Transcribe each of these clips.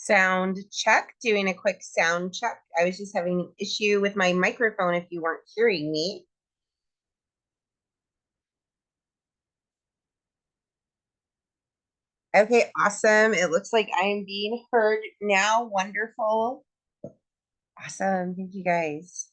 Sound check, doing a quick sound check. I was just having an issue with my microphone if you weren't hearing me. Okay, awesome. It looks like I am being heard now. Wonderful. Awesome. Thank you guys.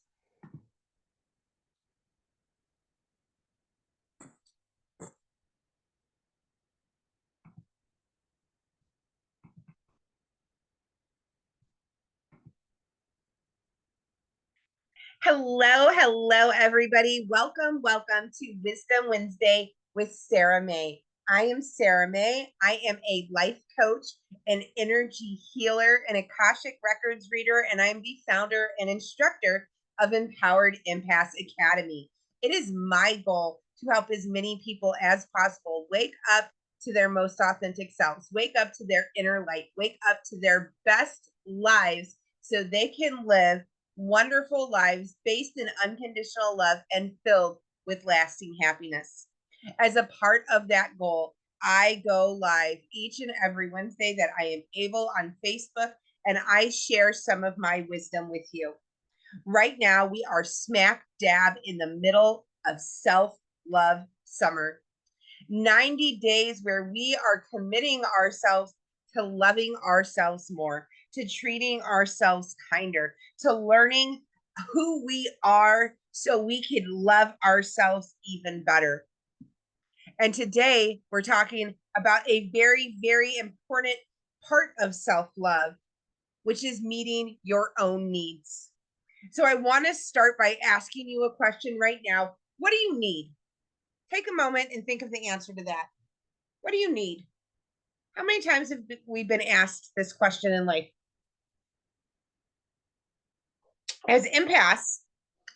Hello, everybody. Welcome to Wisdom Wednesday with Sarah May. I am Sarah May. I am a life coach, an energy healer, an Akashic Records reader, and I'm the founder and instructor of Empowered Empaths Academy. It is my goal to help as many people as possible wake up to their most authentic selves, wake up to their inner light, wake up to their best lives so they can live wonderful lives based in unconditional love and filled with lasting happiness. As a part of that goal, I go live each and every Wednesday that I am able on Facebook, and I share some of my wisdom with you. Right now, we are smack dab in the middle of self-love summer. 90 days where we are committing ourselves to loving ourselves more, to treating ourselves kinder, to learning who we are so we can love ourselves even better. And today we're talking about a very, very important part of self-love, which is meeting your own needs. So I want to start by asking you a question right now. What do you need? Take a moment and think of the answer to that. What do you need? How many times have we been asked this question in life? As empaths,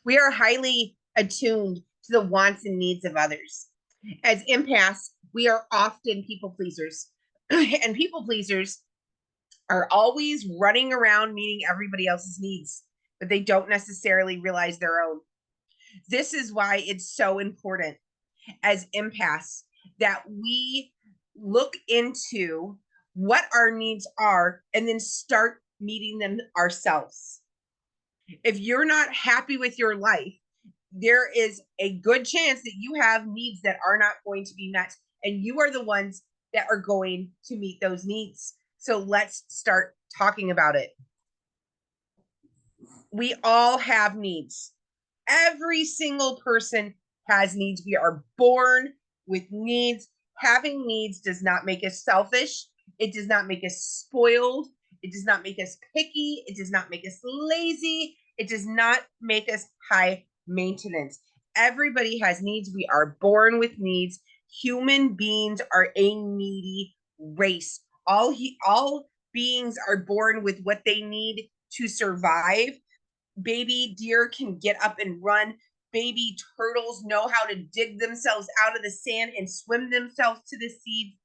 we are highly attuned to the wants and needs of others. As empaths, we are often people pleasers. And people pleasers are always running around meeting everybody else's needs, but they don't necessarily realize their own. This is why it's so important as empaths that we look into what our needs are and then start meeting them ourselves. If you're not happy with your life, there is a good chance that you have needs that are not going to be met, and you are the ones that are going to meet those needs. So let's start talking about it. We all have needs. Every single person has needs. We are born with needs. Having needs does not make us selfish. It does not make us spoiled. It does not make us picky. It does not make us lazy. It does not make us high maintenance. Everybody has needs. We are born with needs. Human beings are a needy race. All beings are born with what they need to survive. Baby deer can get up and run. Baby turtles know how to dig themselves out of the sand and swim themselves to the seeds.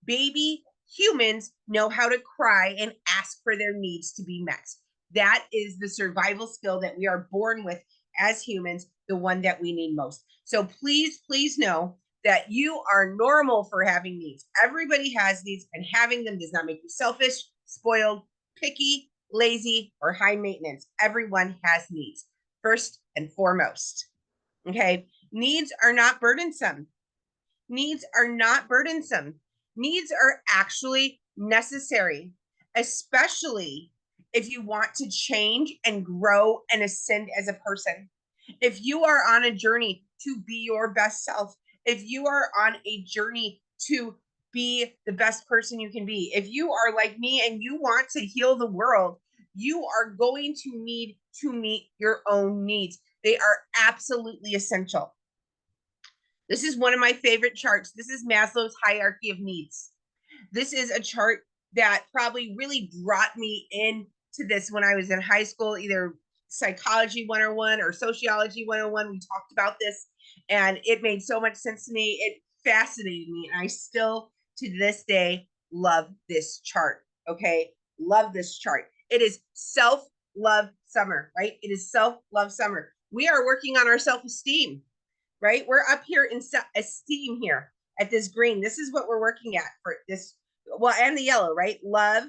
Baby humans know how to cry and ask for their needs to be met. That is the survival skill that we are born with as humans, the one that we need most. So please know that you are normal for having needs. Everybody has needs, and having them does not make you selfish, spoiled, picky, lazy, or high maintenance. Everyone has needs, first and foremost. Okay. Needs are not burdensome. Needs are not burdensome. Needs are actually necessary, especially if you want to change and grow and ascend as a person. If you are on a journey to be your best self, if you are on a journey to be the best person you can be, if you are like me and you want to heal the world, you are going to need to meet your own needs. They are absolutely essential. This is one of my favorite charts. This is Maslow's hierarchy of needs. This is a chart that probably really brought me into this when I was in high school, either psychology 101 or sociology 101. We talked about this and it made so much sense to me. It fascinated me. And I still, to this day, love this chart. Okay. Love this chart. It is self-love summer, right? It is self-love summer. We are working on our self-esteem, right? We're up here in esteem here at this green. This is what we're working at for this. Well, and the yellow, right? Love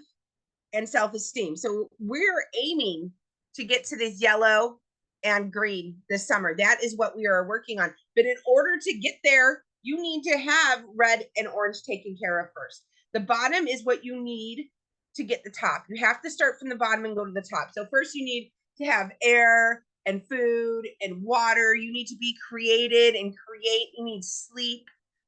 and self-esteem. So we're aiming to get to this yellow and green this summer. That is what we are working on. But in order to get there, you need to have red and orange taken care of first. The bottom is what you need to get the top. You have to start from the bottom and go to the top. So first you need to have air and food and water. You need to be created and create. You need sleep,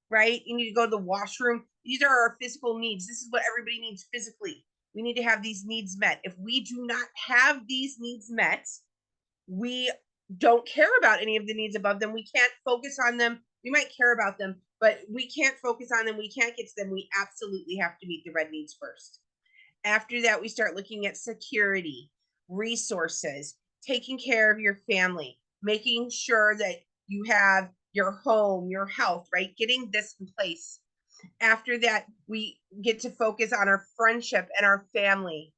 right? You need to go to the washroom. These are our physical needs. This is what everybody needs physically. We need to have these needs met. If we do not have these needs met, we don't care about any of the needs above them. We can't focus on them. We might care about them, but we can't focus on them. We can't get to them. We absolutely have to meet the red needs first. After that, we start looking at security, resources, taking care of your family, making sure that you have your home, your health, right? Getting this in place. After that, we get to focus on our friendship and our family.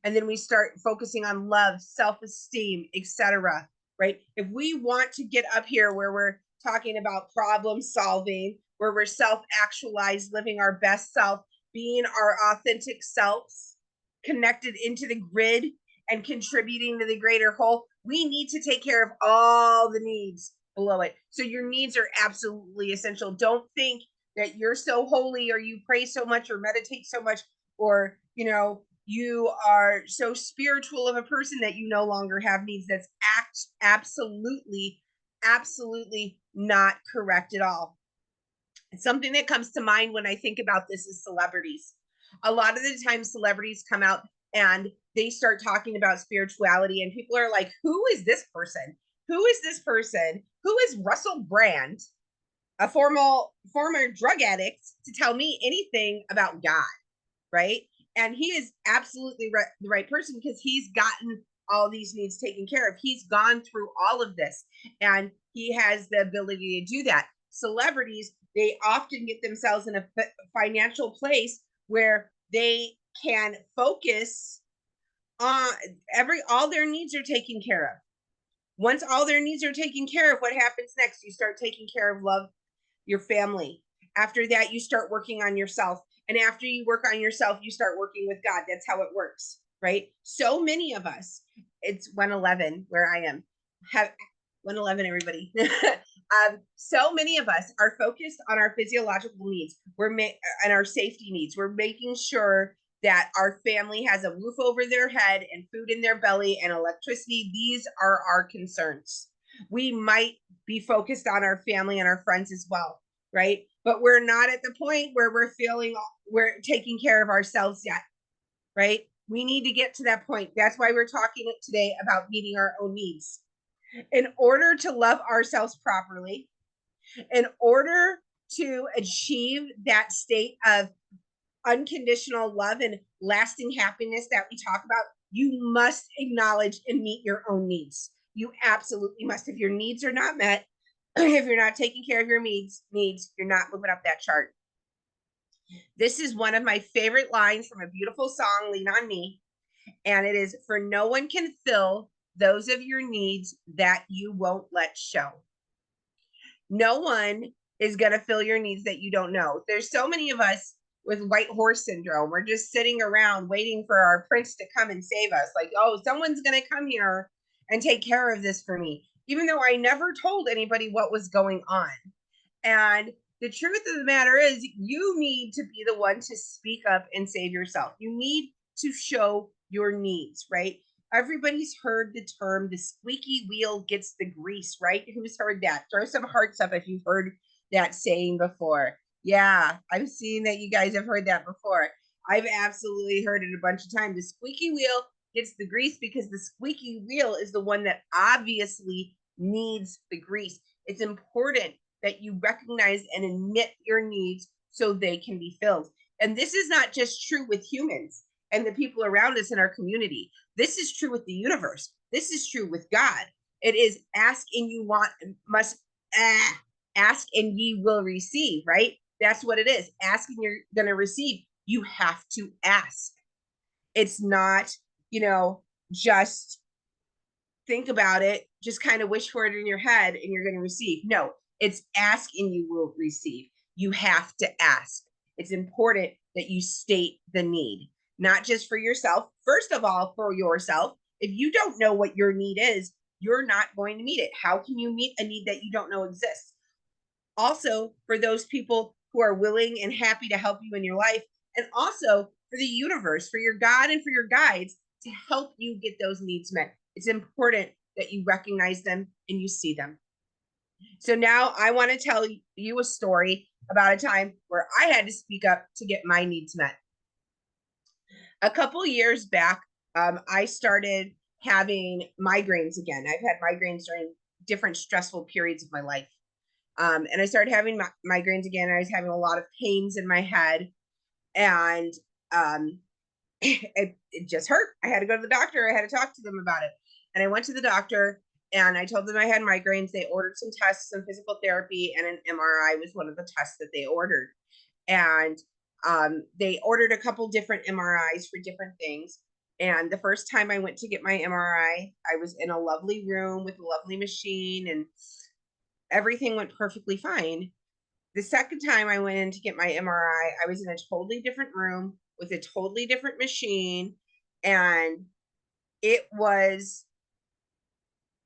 And then we start focusing on love, self-esteem, etc. Right? If we want to get up here where we're talking about problem solving, where we're self-actualized, living our best self, being our authentic selves, connected into the grid and contributing to the greater whole, we need to take care of all the needs below it. So your needs are absolutely essential. Don't think that you're so holy or you pray so much or meditate so much or, you are so spiritual of a person that you no longer have needs. That's absolutely not correct at all. Something that comes to mind when I think about this is celebrities. A lot of the time celebrities come out and they start talking about spirituality and people are like, who is this person? Who is this person? Who is Russell Brand, a former drug addict, to tell me anything about God, right? And he is absolutely the right person because he's gotten all these needs taken care of. He's gone through all of this and he has the ability to do that. Celebrities, they often get themselves in a financial place where they can focus on all their needs are taken care of. Once all their needs are taken care of, what happens next? You start taking care of love, your family. After that, you start working on yourself. And after you work on yourself, you start working with God. That's how it works, right? So many of us, it's 111 where I am. Have 111, everybody. So many of us are focused on our physiological needs. And our safety needs. We're making sure that our family has a roof over their head and food in their belly and electricity. These are our concerns. We might be focused on our family and our friends as well, right? But we're not at the point where we're taking care of ourselves yet, right? We need to get to that point. That's why we're talking today about meeting our own needs. In order to love ourselves properly, in order to achieve that state of unconditional love and lasting happiness that we talk about, you must acknowledge and meet your own needs. You absolutely must. If your needs are not met, if you're not taking care of your needs, you're not moving up that chart. This is one of my favorite lines from a beautiful song, Lean on Me. And it is, for no one can fill those of your needs that you won't let show. No one is going to fill your needs that you don't know. There's so many of us with white horse syndrome. We're just sitting around waiting for our prince to come and save us. Like, oh, someone's going to come here and take care of this for me, even though I never told anybody what was going on. And the truth of the matter is, you need to be the one to speak up and save yourself. You need to show your needs, right? Everybody's heard the term, the squeaky wheel gets the grease, right? Who's heard that? Throw some hearts up if you've heard that saying before. Yeah, I've seen that you guys have heard that before. I've absolutely heard it a bunch of times. The squeaky wheel gets the grease because the squeaky wheel is the one that obviously needs the grease. It's important that you recognize and admit your needs so they can be filled. And this is not just true with humans and the people around us in our community. This is true with the universe. This is true with God. It is ask and you ask and ye will receive, right? That's what it is. Ask and you're going to receive. You have to ask. It's not, just think about it, just kind of wish for it in your head and you're going to receive. No, it's ask and you will receive. You have to ask. It's important that you state the need. not just for yourself. First of all, for yourself. If you don't know what your need is, you're not going to meet it. How can you meet a need that you don't know exists? Also, for those people who are willing and happy to help you in your life, and also for the universe, for your God and for your guides to help you get those needs met. It's important that you recognize them and you see them. So now I want to tell you a story about a time where I had to speak up to get my needs met. A couple years back, I started having migraines again. I've had migraines during different stressful periods of my life. And I started having migraines again. I was having a lot of pains in my head, and it just hurt. I had to go to the doctor. I had to talk to them about it. And I went to the doctor and I told them I had migraines. They ordered some tests, some physical therapy, and an MRI was one of the tests that they ordered. And they ordered a couple different MRIs for different things. And the first time I went to get my MRI, I was in a lovely room with a lovely machine and everything went perfectly fine. The second time I went in to get my MRI, I was in a totally different room with a totally different machine. And it was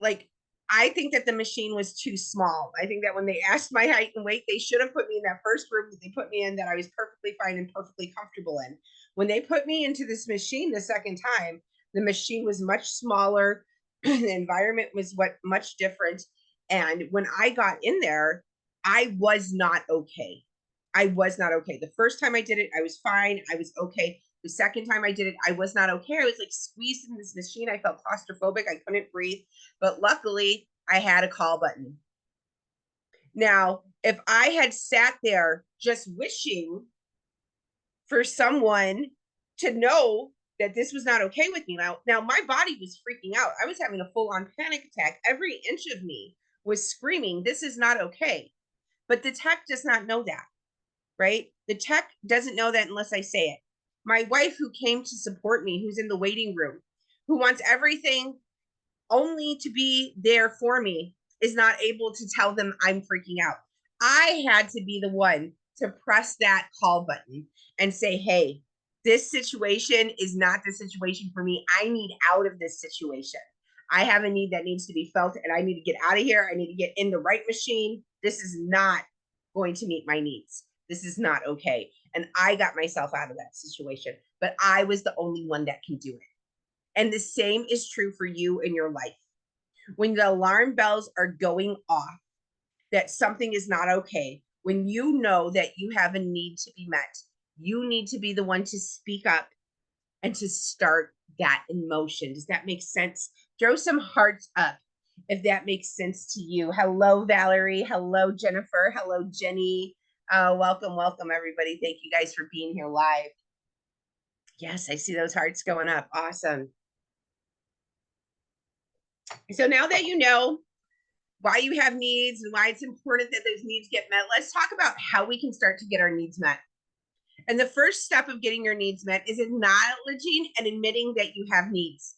like, I think that the machine was too small. I think that when they asked my height and weight, they should have put me in that first room that they put me in that I was perfectly fine and perfectly comfortable in. When they put me into this machine the second time, the machine was much smaller. The environment was much different. And when I got in there, I was not okay. I was not okay. The first time I did it, I was fine. I was okay. The second time I did it, I was not okay. I was like squeezed in this machine. I felt claustrophobic. I couldn't breathe. But luckily, I had a call button. Now, if I had sat there just wishing for someone to know that this was not okay with me, now my body was freaking out. I was having a full-on panic attack. Every inch of me was screaming, this is not okay. But the tech does not know that, right? The tech doesn't know that unless I say it. My wife, who came to support me, who's in the waiting room, who wants everything only to be there for me, is not able to tell them I'm freaking out. I had to be the one to press that call button and say, hey, this situation is not the situation for me. I need out of this situation. I have a need that needs to be felt and I need to get out of here. I need to get in the right machine. This is not going to meet my needs. This is not okay. And I got myself out of that situation, but I was the only one that can do it. And the same is true for you in your life. When the alarm bells are going off, that something is not okay, when you know that you have a need to be met, you need to be the one to speak up and to start that in motion. Does that make sense? Throw some hearts up if that makes sense to you. Hello, Valerie. Hello, Jennifer. Hello, Jenny. Welcome, welcome, everybody. Thank you guys for being here live. Yes, I see those hearts going up. Awesome. So now that you know why you have needs and why it's important that those needs get met, let's talk about how we can start to get our needs met. And the first step of getting your needs met is acknowledging and admitting that you have needs.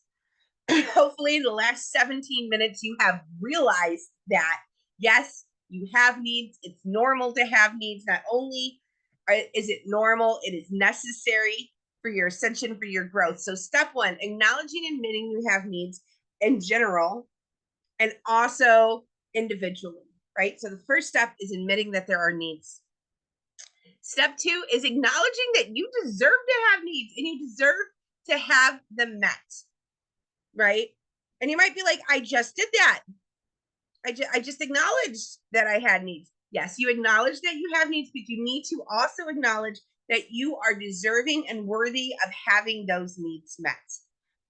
Hopefully in the last 17 minutes, you have realized that, yes, you have needs. It's normal to have needs. Not only is it normal, it is necessary for your ascension, for your growth. So step one, acknowledging and admitting you have needs in general and also individually, right? So the first step is admitting that there are needs. Step two is acknowledging that you deserve to have needs and you deserve to have them met, right? And you might be like, I just did that. I just acknowledged that I had needs. Yes, you acknowledge that you have needs, but you need to also acknowledge that you are deserving and worthy of having those needs met,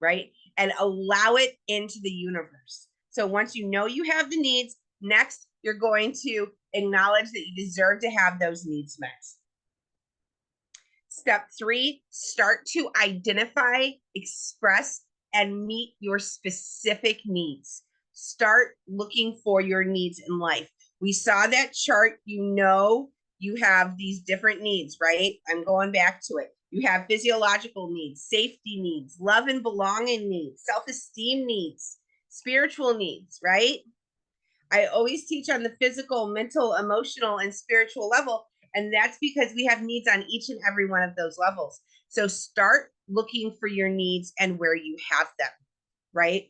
right? And allow it into the universe. So once you know you have the needs, next, you're going to acknowledge that you deserve to have those needs met. Step three, start to identify, express, and meet your specific needs. Start looking for your needs in life. We saw that chart. You know you have these different needs, right? I'm going back to it. You have physiological needs, safety needs, love and belonging needs, self-esteem needs, spiritual needs, right? I always teach on the physical, mental, emotional, and spiritual level. And that's because we have needs on each and every one of those levels. So start looking for your needs and where you have them, right?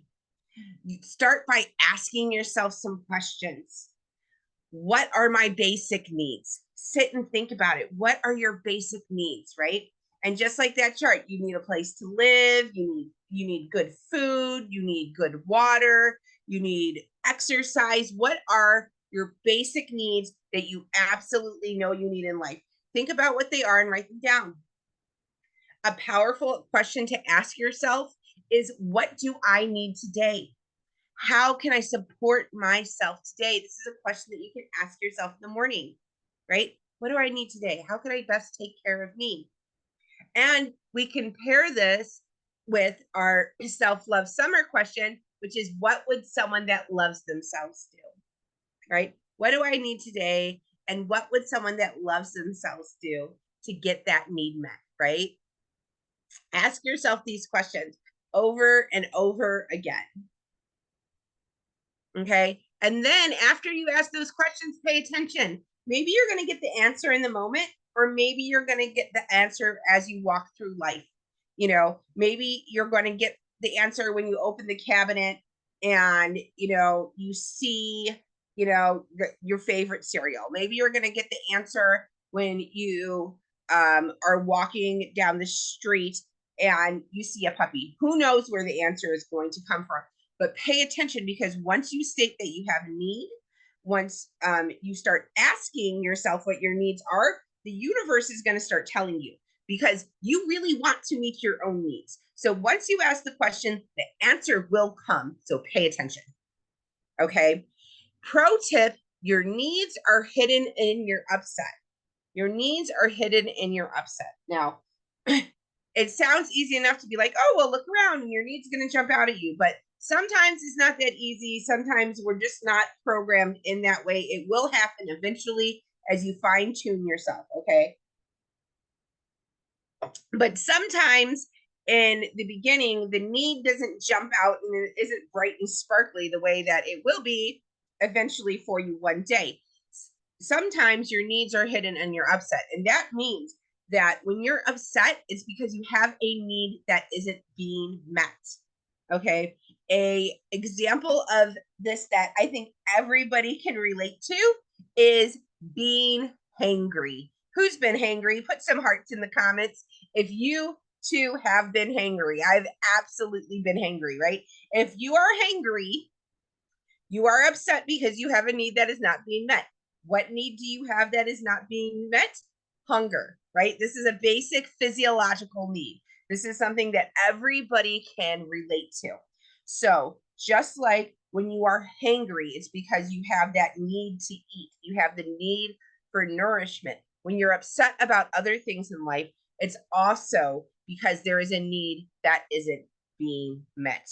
You start by asking yourself some questions. What are my basic needs? Sit and think about it. What are your basic needs, right? And just like that chart, you need a place to live, you need good food, you need good water, you need exercise. What are your basic needs that you absolutely know you need in life? Think about what they are and write them down. A powerful question to ask yourself is, what do I need today? How can I support myself today? This is a question that you can ask yourself in the morning, right? What do I need today? How can I best take care of me? And we can pair this with our self-love summer question, which is, what would someone that loves themselves do? Right? What do I need today? And what would someone that loves themselves do to get that need met, right? Ask yourself these questions over and over again. Okay. And then after you ask those questions, pay attention. Maybe you're going to get the answer in the moment, or maybe you're going to get the answer as you walk through life. Maybe you're going to get the answer when you open the cabinet and, you see, your favorite cereal. Maybe you're going to get the answer when you are walking down the street and you see a puppy. Who knows where the answer is going to come from? But pay attention, because once you state that you have a need, once you start asking yourself what your needs are, the universe is going to start telling you, because you really want to meet your own needs. So once you ask the question, the answer will come. So pay attention. Okay. Pro tip, your needs are hidden in your upset. Your needs are hidden in your upset. Now, it sounds easy enough to be like, oh, well, look around and your needs going to jump out at you. But sometimes it's not that easy. Sometimes we're just not programmed in that way. It will happen eventually as you fine tune yourself. Okay. But sometimes in the beginning, the need doesn't jump out and it isn't bright and sparkly the way that it will be eventually for you one day. Sometimes your needs are hidden and you're upset. And that means that when you're upset, it's because you have a need that isn't being met. Okay. A example of this that I think everybody can relate to is being hangry. Who's been hangry? Put some hearts in the comments if you too have been hangry. I've absolutely been hangry, right? If you are hangry, you are upset because you have a need that is not being met. What need do you have that is not being met? Hunger, right? This is a basic physiological need. This is something that everybody can relate to. So just like when you are hangry, it's because you have that need to eat. You have the need for nourishment. When you're upset about other things in life, it's also because there is a need that isn't being met.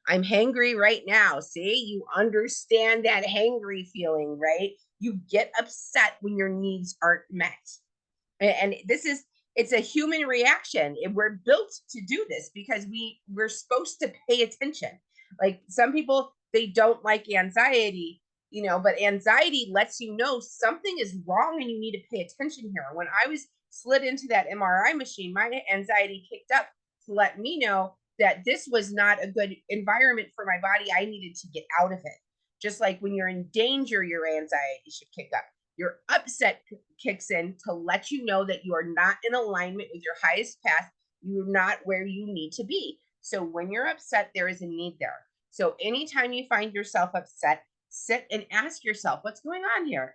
I'm hangry right now. See, you understand that hangry feeling, right? You get upset when your needs aren't met. And it's a human reaction. We're built to do this because we're supposed to pay attention. Like some people, they don't like anxiety, but anxiety lets you know something is wrong and you need to pay attention here. When I was slid into that MRI machine, my anxiety kicked up to let me know that this was not a good environment for my body. I needed to get out of it. Just like when you're in danger, your anxiety should kick up. Your upset kicks in to let you know that you are not in alignment with your highest path. You're not where you need to be. So when you're upset, there is a need there. So anytime you find yourself upset, sit and ask yourself, what's going on here?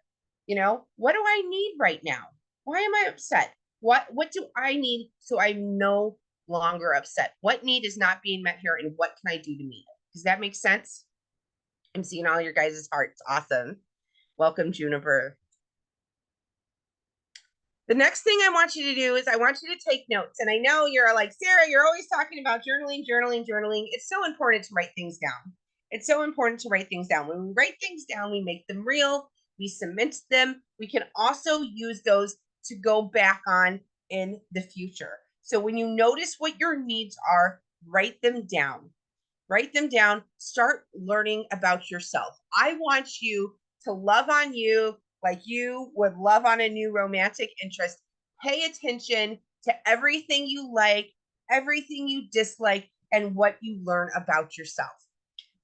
What do I need right now? Why am I upset? What do I need so I'm no longer upset? What need is not being met here, and what can I do to meet it? Does that make sense? I'm seeing all your guys' hearts. Awesome. Welcome, Juniper. The next thing I want you to do is I want you to take notes. And I know you're like, Sarah, you're always talking about journaling. It's so important to write things down. It's so important to write things down. When we write things down, we make them real. We cement them. We can also use those to go back on in the future. So when you notice what your needs are, write them down. Write them down. Start learning about yourself. I want you to love on you like you would love on a new romantic interest. Pay attention to everything you like, everything you dislike, and what you learn about yourself.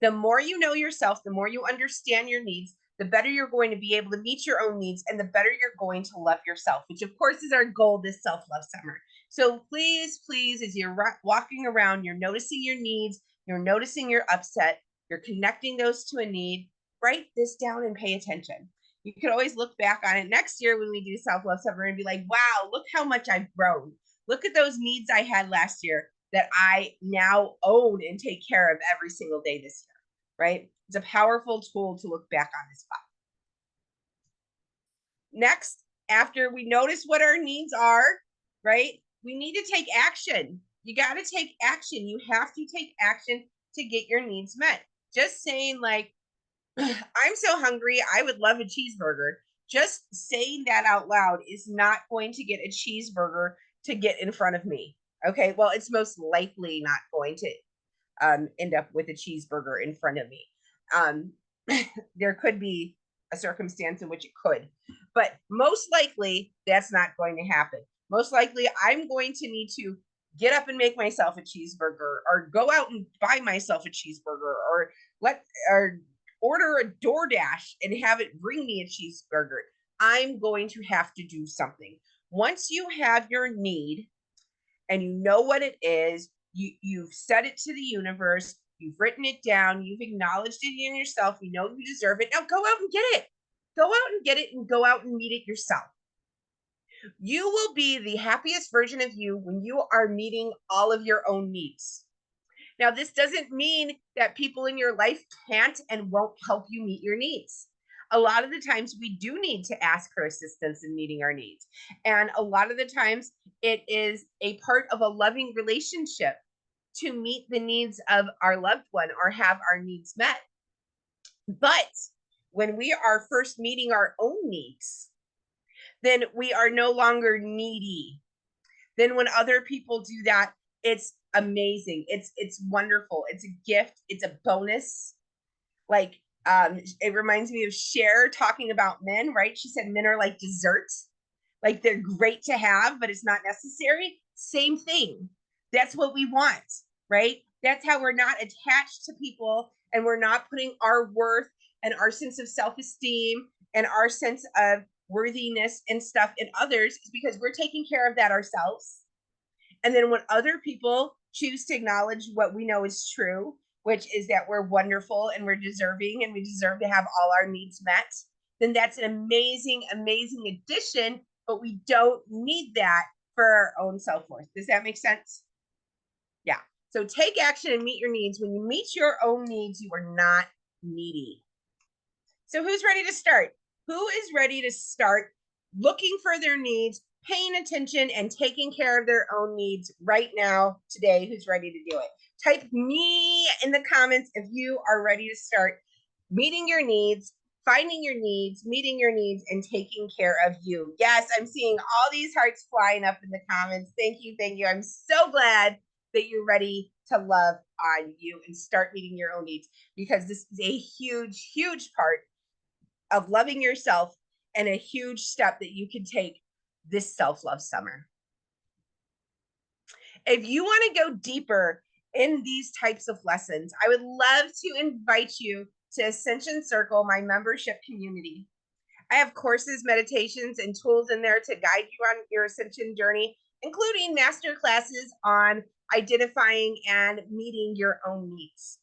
The more you know yourself, the more you understand your needs, the better you're going to be able to meet your own needs, and the better you're going to love yourself, which of course is our goal this self-love summer. So please, please, as you're walking around, you're noticing your needs, you're noticing you're upset, you're connecting those to a need, write this down and pay attention. You could always look back on it next year when we do self-love summer and be like, wow, look how much I've grown. Look at those needs I had last year that I now own and take care of every single day this year, right? It's a powerful tool to look back on as well. Next, after we notice what our needs are, right, we need to take action. You got to take action. You have to take action to get your needs met. Just saying, like, I'm so hungry, I would love a cheeseburger. Just saying that out loud is not going to get a cheeseburger to get in front of me. Okay, well, it's most likely not going to end up with a cheeseburger in front of me. There could be a circumstance in which it could, but most likely that's not going to happen. Most likely I'm going to need to get up and make myself a cheeseburger, or go out and buy myself a cheeseburger, or order a DoorDash and have it bring me a cheeseburger. I'm going to have to do something. Once you have your need and you know what it is, you've said it to the universe, you've written it down, you've acknowledged it in yourself, you know you deserve it. Now go out and get it. Go out and get it, and go out and meet it yourself. You will be the happiest version of you when you are meeting all of your own needs. Now, this doesn't mean that people in your life can't and won't help you meet your needs. A lot of the times we do need to ask for assistance in meeting our needs. And a lot of the times it is a part of a loving relationship to meet the needs of our loved one or have our needs met. But when we are first meeting our own needs, then we are no longer needy. Then when other people do that, it's amazing. It's wonderful. It's a gift. It's a bonus. Like, it reminds me of Cher talking about men, right? She said men are like dessert. Like, they're great to have, but it's not necessary. Same thing. That's what we want, right? That's how we're not attached to people, and we're not putting our worth and our sense of self-esteem and our sense of worthiness and stuff in others, is because we're taking care of that ourselves. And then when other people choose to acknowledge what we know is true, which is that we're wonderful and we're deserving and we deserve to have all our needs met, then that's an amazing, amazing addition, but we don't need that for our own self-worth. Does that make sense? Yeah. So take action and meet your needs. When you meet your own needs, you are not needy. So who's ready to start? Who is ready to start looking for their needs, paying attention, and taking care of their own needs right now, today? Who's ready to do it? Type me in the comments if you are ready to start meeting your needs, finding your needs, meeting your needs, and taking care of you. Yes, I'm seeing all these hearts flying up in the comments. Thank you, thank you. I'm so glad that you're ready to love on you and start meeting your own needs, because this is a huge, huge part of loving yourself and a huge step that you can take this self-love summer. If you want to go deeper in these types of lessons, I would love to invite you to Ascension Circle, my membership community. I have courses, meditations, and tools in there to guide you on your ascension journey, including master classes on identifying and meeting your own needs.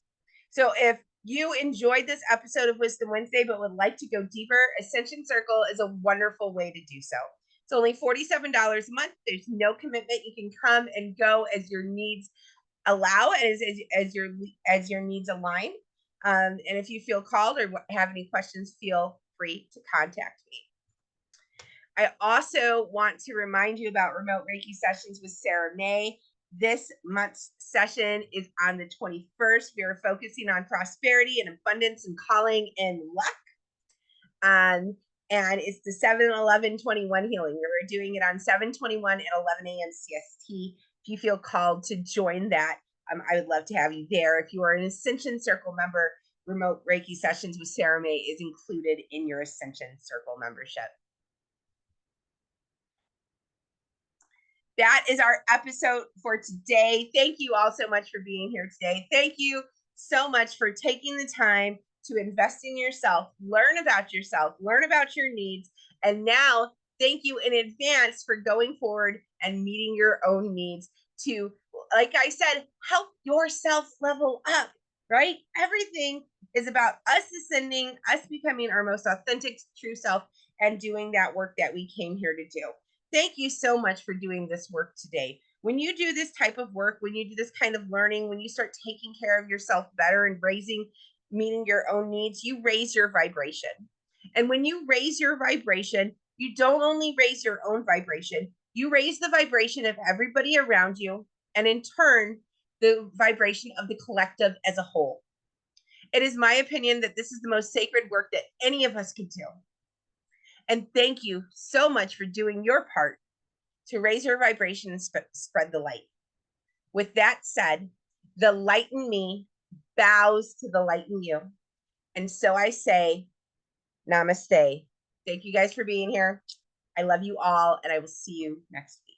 So if you enjoyed this episode of Wisdom Wednesday but would like to go deeper, Ascension Circle is a wonderful way to do so. It's only $47 a month. There's no commitment. You can come and go as your needs allow, as your needs align. And if you feel called or have any questions, feel free to contact me. I also want to remind you about remote Reiki sessions with Sarah May. This month's session is on the 21st. We are focusing on prosperity and abundance and calling and luck. And it's the 7/11/21 healing. We're doing it on 7/21 at 11 a.m. CST. If you feel called to join that, I would love to have you there. If you are an Ascension Circle member, remote Reiki sessions with Sarah May is included in your Ascension Circle membership. that is our episode for today. Thank you all so much for being here today. Thank you so much for taking the time to invest in yourself, learn about yourself, learn about your needs. And now, thank you in advance for going forward and meeting your own needs to, like I said, help yourself level up, right? Everything is about us ascending, us becoming our most authentic, true self, and doing that work that we came here to do. Thank you so much for doing this work today. When you do this type of work, when you do this kind of learning, when you start taking care of yourself better and meeting your own needs, you raise your vibration. And when you raise your vibration, you don't only raise your own vibration, you raise the vibration of everybody around you, and in turn, the vibration of the collective as a whole. It is my opinion that this is the most sacred work that any of us can do. And thank you so much for doing your part to raise your vibration and spread the light. With that said, the light in me bows to the light in you. And so I say, namaste. Thank you guys for being here. I love you all, and I will see you next week.